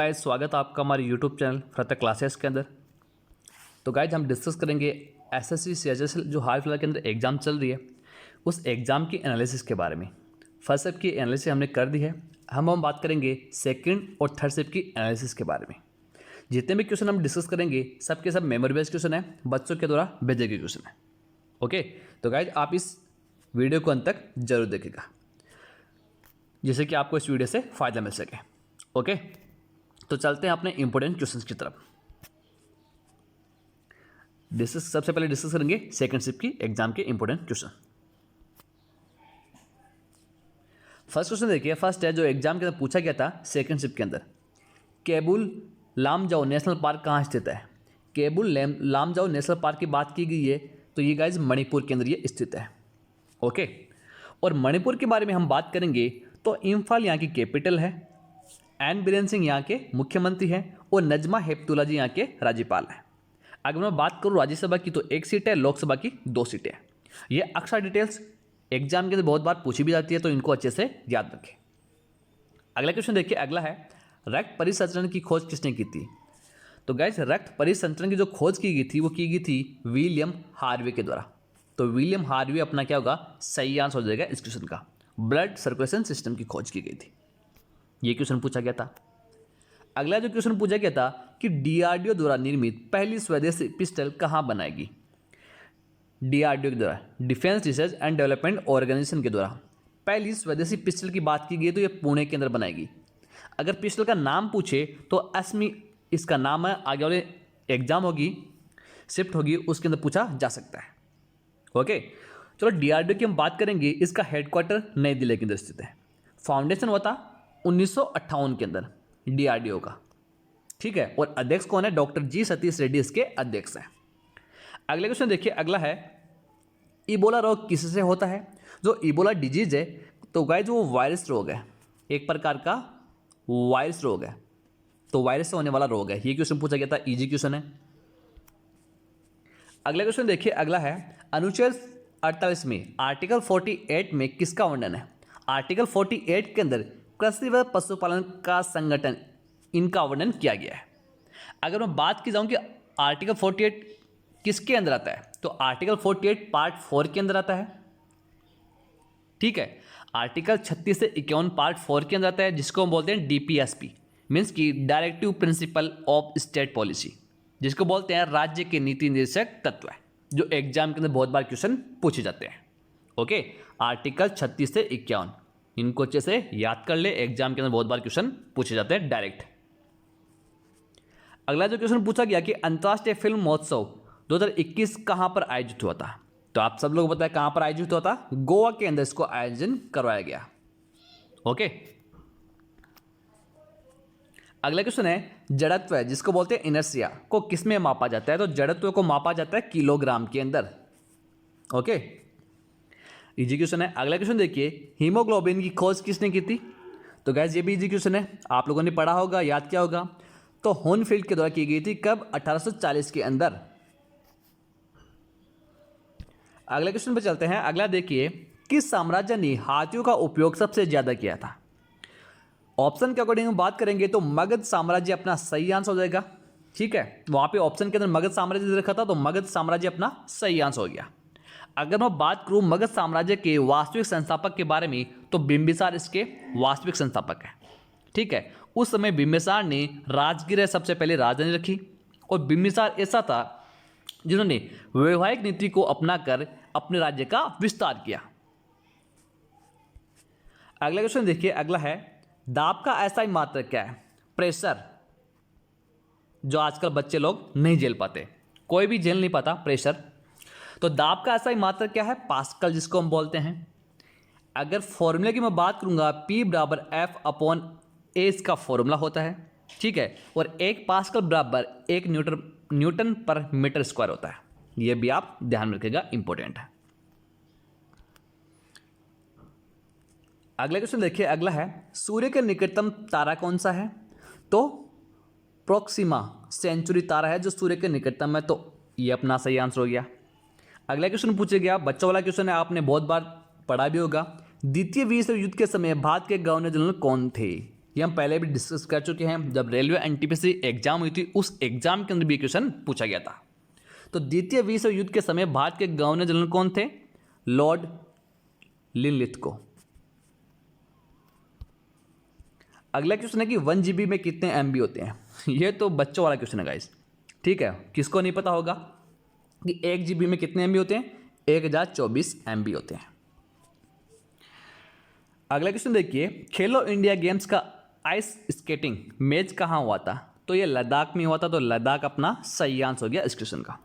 Guys स्वागत है आपका हमारे यूट्यूब चैनल फरता क्लासेस के अंदर। तो गाइस हम डिस्कस करेंगे एसएससी सीएचएसएल जो हाल फिलहाल के अंदर एग्ज़ाम चल रही है उस एग्ज़ाम की एनालिसिस के बारे में। फर्स्ट शिफ्ट की एनालिसिस हमने कर दी है, हम बात करेंगे सेकंड और थर्ड शिफ्ट की एनालिसिस के बारे में। जितने भी क्वेश्चन हम डिस्कस करेंगे सबके सब मेमोरी बेस्ड क्वेश्चन है, बच्चों के द्वारा भेजे गए क्वेश्चन है। ओके, तो गाइज आप इस वीडियो को अंत तक जरूर देखेगा जिससे कि आपको इस वीडियो से फ़ायदा मिल सके। ओके, तो चलते हैं अपने इंपॉर्टेंट क्वेश्चंस की तरफ। सबसे पहले डिस्कस करेंगे सेकंड शिफ्ट की एग्जाम के इंपॉर्टेंट क्वेश्चन। फर्स्ट क्वेश्चन देखिए, फर्स्ट है जो एग्जाम के अंदर पूछा गया था सेकंड शिफ्ट के अंदर, केबुल लामजाओ नेशनल पार्क कहाँ स्थित है। केबुल लामजाओ नेशनल पार्क की बात की गई है तो ये गाइज मणिपुर के अंदर ये स्थित है। ओके, और मणिपुर के बारे में हम बात करेंगे तो इम्फाल यहाँ की कैपिटल है, एन बीरेन सिंह यहाँ के मुख्यमंत्री हैं और नजमा हेपतुल्ला जी यहाँ के राज्यपाल हैं। अगर मैं बात करूँ राज्यसभा की तो 1 सीट है, लोकसभा की 2 सीटें हैं। ये अक्सर डिटेल्स एग्जाम के अंदर बहुत बार पूछी भी जाती है तो इनको अच्छे से याद रखें। अगला क्वेश्चन देखिए, अगला है रक्त परिसंचरण की खोज किसने की थी। तो गाइस रक्त परिसंचरण की जो खोज की गई थी वो की गई थी विलियम हार्वे के द्वारा। तो विलियम हार्वे अपना क्या होगा, सही आंसर हो जाएगा इस क्वेश्चन का। ब्लड सर्कुलेशन सिस्टम की खोज की गई थी, ये क्वेश्चन पूछा गया था। अगला जो क्वेश्चन पूछा गया था कि डीआरडीओ द्वारा निर्मित पहली स्वदेशी पिस्टल कहाँ बनाएगी। डीआरडीओ के द्वारा, defence research and development organisation के द्वारा पहली स्वदेशी पिस्टल की बात की गई तो ये पुणे के अंदर बनाएगी। अगर पिस्टल का नाम पूछे तो असमी इसका नाम है, आगे वाले एग्जाम होगी शिफ्ट होगी उसके अंदर पूछा जा सकता है। ओके, चलो डीआरडीओ की हम बात करेंगे। इसका हेडक्वार्टर नई दिल्ली के अंदर स्थित है। फाउंडेशन हुआ था 1958 के अंदर डीआरडीओ का, ठीक है। और अध्यक्ष कौन है, डॉक्टर जी सतीश रेड्डी इसके अध्यक्ष हैं। अगले क्वेश्चन देखिए, अगला है इबोला रोग किससे होता है। जो इबोला डिजीज है तो गाइस वो वायरस रोग है, एक प्रकार का वायरस रोग है, तो वायरस से होने वाला रोग है। ये क्वेश्चन पूछा गया था, इजी क्वेश्चन है। अगला क्वेश्चन देखिए, अगला है अनुच्छेद 48 में आर्टिकल 48 में किसका वर्णन है। आर्टिकल 48 के अंदर कृषि व पशुपालन का संगठन, इनका वर्णन किया गया है। अगर मैं बात की जाऊं कि आर्टिकल 48 किसके अंदर आता है तो आर्टिकल 48 पार्ट 4 के अंदर आता है, ठीक है। आर्टिकल 36 से 51 पार्ट 4 के अंदर आता है, जिसको हम बोलते हैं डीपीएसपी, मीन्स की directive principle of state policy, जिसको बोलते हैं राज्य के नीति निर्देशक तत्व है, जो एग्जाम के अंदर बहुत बार क्वेश्चन पूछे जाते हैं। ओके, आर्टिकल 36 से 51 इनको अच्छे से याद कर ले, एग्जाम के अंदर बहुत बार क्वेश्चन पूछे जाते हैं डायरेक्ट। अगला जो क्वेश्चन पूछा गया कि अंतर्राष्ट्रीय फिल्म महोत्सव 2021 कहां पर आयोजित हुआ था। तो आप सब लोग बताएं कहां पर आयोजित हुआ था। गोवा के अंदर इसको आयोजन करवाया गया। ओके, अगला क्वेश्चन है जड़त्व है जिसको बोलते हैं इनर्शिया को किसमें मापा जाता है। तो जड़त्व को मापा जाता है किलोग्राम के अंदर। ओके, इजी क्वेश्चन है। अगला क्वेश्चन देखिए, हीमोग्लोबिन की खोज किसने की थी। तो गैस ये भी इजी क्वेश्चन है, आप लोगों ने पढ़ा होगा, याद किया होगा। तो होनफील्ड के द्वारा की गई थी, कब, 1840 के अंदर। अगले क्वेश्चन पर चलते हैं। अगला देखिए, किस साम्राज्य ने हाथियों का उपयोग सबसे ज्यादा किया था। ऑप्शन के अकॉर्डिंग हम बात करेंगे तो मगध साम्राज्य अपना सही आंसर हो जाएगा, ठीक है। वहां पे ऑप्शन के अंदर मगध साम्राज्य दे रखा था तो मगध साम्राज्य अपना सही आंसर हो गया। अगर मैं बात करूं मगध साम्राज्य के वास्तविक संस्थापक के बारे में तो बिंबिसार इसके वास्तविक संस्थापक है, ठीक है। उस समय बिंबिसार ने राजगीर सबसे पहले राजधानी रखी और बिंबिसार ऐसा था जिन्होंने वैवाहिक नीति को अपनाकर अपने राज्य का विस्तार किया। अगला क्वेश्चन देखिए, अगला है दाब का ऐसा ही मात्रक क्या है। प्रेशर, जो आजकल बच्चे लोग नहीं झेल पाते, कोई भी झेल नहीं पाता प्रेशर। तो दाब का ऐसा ही मात्रक क्या है, पास्कल, जिसको हम बोलते हैं। अगर फॉर्मूले की मैं बात करूंगा, P बराबर F/A इसका फॉर्मूला होता है, ठीक है। और 1 पास्कल बराबर 1 न्यूटन पर मीटर स्क्वायर होता है। यह भी आप ध्यान में रखिएगा, इंपॉर्टेंट है। अगला क्वेश्चन देखिए, अगला है सूर्य के निकटतम तारा कौन सा है। तो प्रोक्सिमा सेंचुरी तारा है जो सूर्य के निकटतम है, तो ये अपना सही आंसर हो गया। अगला क्वेश्चन पूछे गया, बच्चों वाला क्वेश्चन है, आपने बहुत बार पढ़ा भी होगा। द्वितीय विश्व युद्ध के समय भारत के गवर्नर जनरल कौन थे। ये हम पहले भी डिस्कस कर चुके हैं। जब रेलवे एनटीपीसी एग्जाम हुई थी उस एग्जाम के अंदर भी क्वेश्चन पूछा गया था। तो द्वितीय विश्व युद्ध के समय भारत के गवर्नर जनरल कौन थे? Lord Linlithgow. अगला क्वेश्चन है कि 1 GB में कितने MB होते हैं? ये तो बच्चों वाला क्वेश्चन है गाइस, ठीक है। किसको नहीं पता होगा कि 1 GB में कितने MB होते हैं? 1024 MB होते हैं। अगला क्वेश्चन देखिए, खेलो इंडिया गेम्स का आइस स्केटिंग मैच कहाँ हुआ था? तो ये लद्दाख में हुआ था, तो लद्दाख अपना सही आंसर हो गया इस क्वेश्चन का।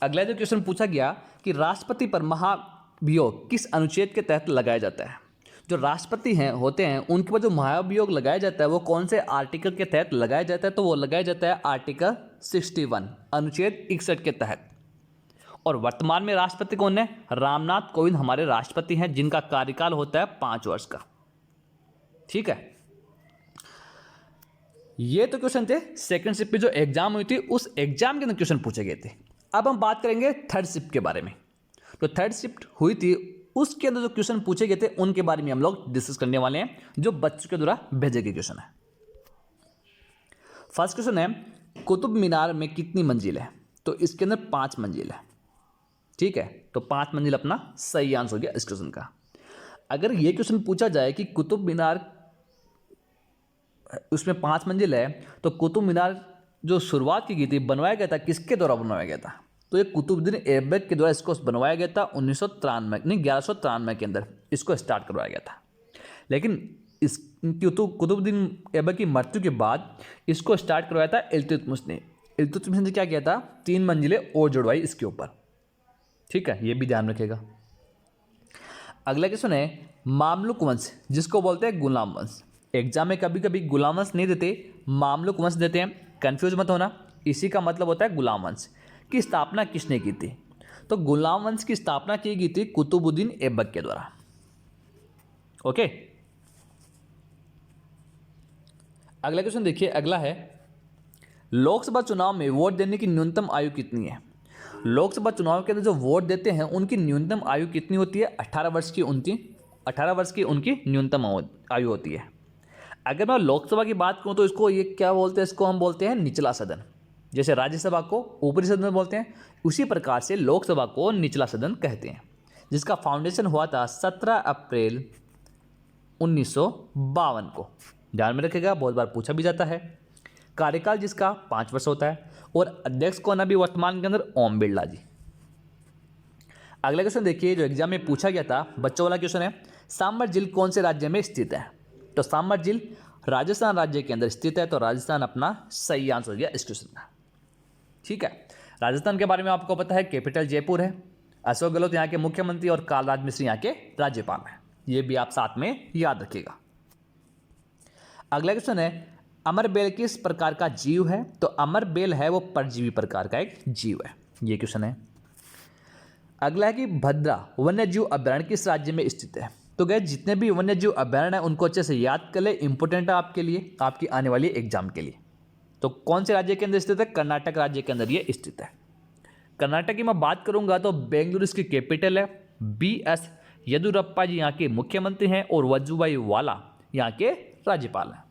अगला जो क्वेश्चन पूछा गया कि राष्ट्रपति पर महाभियोग किस अनुच्छेद के तहत लगाया जाता है? जो राष्ट्रपति हैं होते हैं उनके पर जो महाभियोग लगाया जाता है वो कौन से आर्टिकल के तहत लगाया जाता है? तो वो लगाया जाता है आर्टिकल 61 अनुच्छेद 61 के तहत। और वर्तमान में राष्ट्रपति कौन है? रामनाथ कोविंद हमारे राष्ट्रपति हैं, जिनका कार्यकाल होता है 5 वर्ष का, ठीक है। ये तो क्वेश्चन थे सेकंड शिफ्ट पे जो एग्जाम हुई थी उस एग्जाम के अंदर क्वेश्चन पूछे गए थे। अब हम बात करेंगे थर्ड शिफ्ट के बारे में। तो थर्ड शिफ्ट हुई थी उसके अंदर जो क्वेश्चन पूछे गए थे उनके बारे में हम लोग डिस्कस करने वाले हैं, जो बच्चों के द्वारा भेजे गए क्वेश्चन है। फर्स्ट क्वेश्चन है, कुतुब मीनार में कितनी मंजिल है? तो इसके अंदर 5 मंजिल है, ठीक है। तो 5 मंजिल अपना सही आंसर हो गया इस क्वेश्चन का। अगर ये क्वेश्चन पूछा जाए कि कुतुब मीनार उसमें 5 मंजिल है, तो कुतुब मीनार जो शुरुआत की गई थी, बनवाया गया था, किसके द्वारा बनवाया गया था? तो ये कुतुबुद्दीन ऐबक के द्वारा इसको बनवाया गया था 1193 के अंदर इसको स्टार्ट करवाया गया था। लेकिन इस कुतुबुद्दीन ऐबक की मृत्यु के बाद इसको स्टार्ट करवाया था इल्तुतमिश ने। इल्तुतमिश ने क्या किया था? 3 मंजिलें और जुड़वाई इसके ऊपर, ठीक है, ये भी ध्यान रखिएगा। अगला क्वेश्चन है, मामलुक वंश जिसको बोलते हैं गुलाम वंश। एग्जाम में कभी कभी गुलाम वंश नहीं देते, मामलुक वंश देते हैं, कंफ्यूज मत होना। इसी का मतलब होता है गुलाम वंश। की स्थापना किसने की थी? तो गुलाम वंश की स्थापना की गई थी कुतुबुद्दीन ऐबक के द्वारा, ओके। अगला क्वेश्चन देखिए, अगला है, लोकसभा चुनाव में वोट देने की न्यूनतम आयु कितनी है? लोकसभा चुनाव के अंदर जो वोट देते हैं उनकी न्यूनतम आयु कितनी होती है? 18 वर्ष की उनकी न्यूनतम आयु होती है। अगर मैं लोकसभा की बात करूं तो इसको ये क्या बोलते हैं? इसको हम बोलते हैं निचला सदन। जैसे राज्यसभा को ऊपरी सदन बोलते हैं, उसी प्रकार से लोकसभा को निचला सदन कहते हैं, जिसका फाउंडेशन हुआ था 17 अप्रैल 1952 को। ध्यान में रखिएगा, बहुत बार पूछा भी जाता है। कार्यकाल जिसका 5 वर्ष होता है और अध्यक्ष कौन अभी वर्तमान के अंदर? ओम बिरला जी। अगला क्वेश्चन देखिए, जो एग्जाम में पूछा गया था, बच्चों वाला क्वेश्चन है, सांबर झील कौन से राज्य में स्थित है? तो सांबर झील राजस्थान राज्य के अंदर स्थित है, तो राजस्थान अपना सही आंसर हो गया इस क्वेश्चन का, ठीक है। राजस्थान के बारे में आपको पता है, कैपिटल जयपुर है, अशोक गहलोत यहाँ के मुख्यमंत्री और कालराज मिश्र यहाँ के राज्यपाल हैं। ये भी आप साथ में याद रखिएगा। अगला क्वेश्चन है, अमरबेल किस प्रकार का जीव है? तो अमरबेल है वो परजीवी प्रकार का एक जीव है, ये क्वेश्चन है। अगला है कि भद्रा वन्यजीव अभयारण्य किस राज्य में स्थित है? तो गए जितने भी वन्यजीव अभयारण्य है उनको अच्छे से याद कर ले, इंपॉर्टेंट है आपके लिए, आपकी आने वाली एग्जाम के लिए। तो कौन से राज्य के अंदर स्थित है? कर्नाटक राज्य के अंदर ये स्थित है। कर्नाटक की मैं बात करूंगा तो बेंगलुरु इसकी कैपिटल है। BS येदियुरप्पा जी यहाँ के मुख्यमंत्री हैं और वजुभाई वाला यहाँ के राज्यपाल हैं।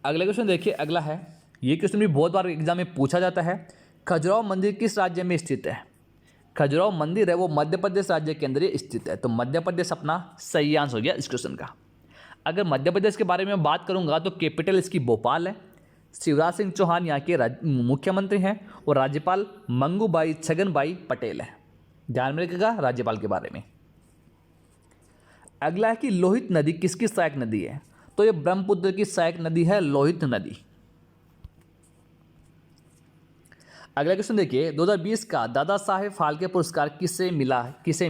अगला क्वेश्चन देखिए, अगला है, ये क्वेश्चन भी बहुत बार एग्जाम में पूछा जाता है, खजुराहो मंदिर किस राज्य में स्थित है? खजुराहो मंदिर है वो मध्य प्रदेश राज्य के अंदर स्थित है, तो मध्य प्रदेश अपना सही आंसर हो गया इस क्वेश्चन का। अगर मध्य प्रदेश के बारे में बात करूंगा तो कैपिटल इसकी भोपाल है। शिवराज सिंह चौहान यहाँ के मुख्यमंत्री हैं और राज्यपाल मंगूभाई छगनभाई पटेल हैं। ध्यान में रखिएगा राज्यपाल के बारे में। अगला है कि लोहित नदी किसकी सहायक नदी है? तो ये ब्रह्मपुत्र की सहायक नदी है लोहित नदी। अगला क्वेश्चन देखिए, 2020 का दादा साहेब फाल्के पुरस्कार किसे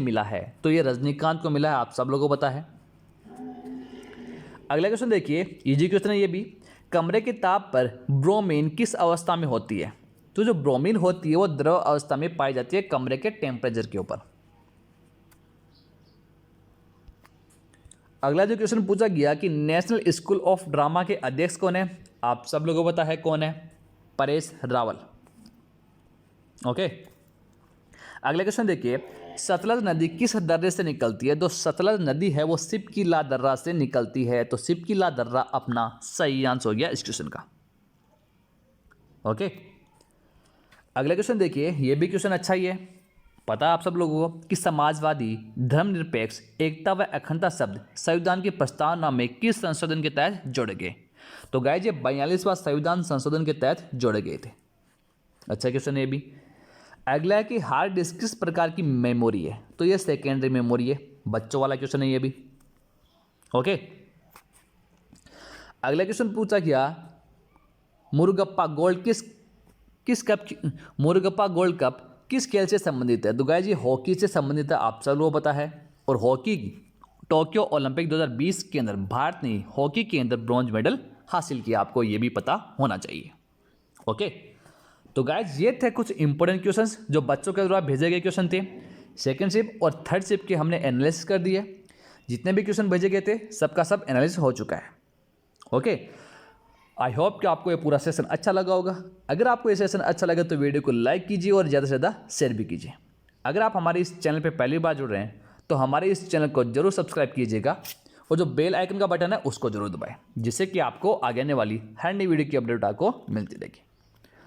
मिला है? तो ये रजनीकांत को मिला है, आप सब लोगों को पता है। अगला क्वेश्चन देखिए, इजी क्वेश्चन है ये भी, कमरे के ताप पर ब्रोमीन किस अवस्था में होती है? तो जो ब्रोमीन होती है वो द्रव अवस्था में पाई जाती है कमरे के टेम्परेचर के ऊपर। अगला जो क्वेश्चन पूछा गया कि नेशनल स्कूल ऑफ ड्रामा के अध्यक्ष कौन है? आप सब लोगों को पता है कौन है? परेश रावल, ओके। अगला क्वेश्चन देखिए, सतलज नदी किस दर्रे से निकलती है? तो सतलज नदी है वो सिपकीला दर्रा से निकलती है। तो सिपकीला दर्रा अपना सही आंसर हो गया इस क्वेश्चन का। ओके, अगला क्वेश्चन देखिए, ये भी क्वेश्चन अच्छा ही है। पता है आप सब लोगों को कि समाजवादी, धर्मनिरपेक्ष, एकता व अखंडता शब्द संविधान के प्रस्तावना में किस संशोधन के तहत जोड़े गए? तो गाइस ये 42वां संविधान संशोधन के तहत जोड़े गए थे। अच्छा क्वेश्चन ये भी। अगला है कि हार्ड डिस्क किस प्रकार की मेमोरी है? तो ये सेकेंडरी मेमोरी है। बच्चों वाला क्वेश्चन है ये भी। ओके, अगला क्वेश्चन पूछा गया, Murugappa gold Murugappa gold cup किस खेल से संबंधित है? तो गाइस ये हॉकी से संबंधित है, आप सब लोगों को पता है। और हॉकी टोक्यो ओलंपिक 2020 के अंदर भारत ने हॉकी के अंदर ब्रॉन्ज मेडल हासिल किया, आपको ये भी पता होना चाहिए। ओके, तो गाइज ये थे कुछ इंपॉर्टेंट क्वेश्चंस जो बच्चों के द्वारा भेजे गए क्वेश्चन थे। सेकंड शिफ्ट और थर्ड शिफ्ट के हमने एनालिसिस कर दिए। जितने भी क्वेश्चन भेजे गए थे सबका सब एनालिसिस हो चुका है। ओके, आई होप कि आपको ये पूरा सेशन अच्छा लगा होगा। अगर आपको ये सेशन अच्छा लगे तो वीडियो को लाइक कीजिए और ज़्यादा से ज़्यादा शेयर भी कीजिए। अगर आप हमारे इस चैनल पर पहली बार जुड़ रहे हैं तो हमारे इस चैनल को जरूर सब्सक्राइब कीजिएगा और जो बेल आइकन का बटन है उसको जरूर दबाएं, जिससे कि आपको आगे आने वाली हर नई वीडियो की अपडेट आपको मिलती रहेगी।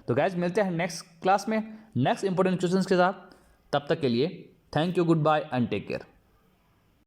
तो गाइज मिलते हैं नेक्स्ट क्लास में नेक्स्ट इंपॉर्टेंट क्वेश्चंस के साथ। तब तक के लिए thank you, goodbye and take care.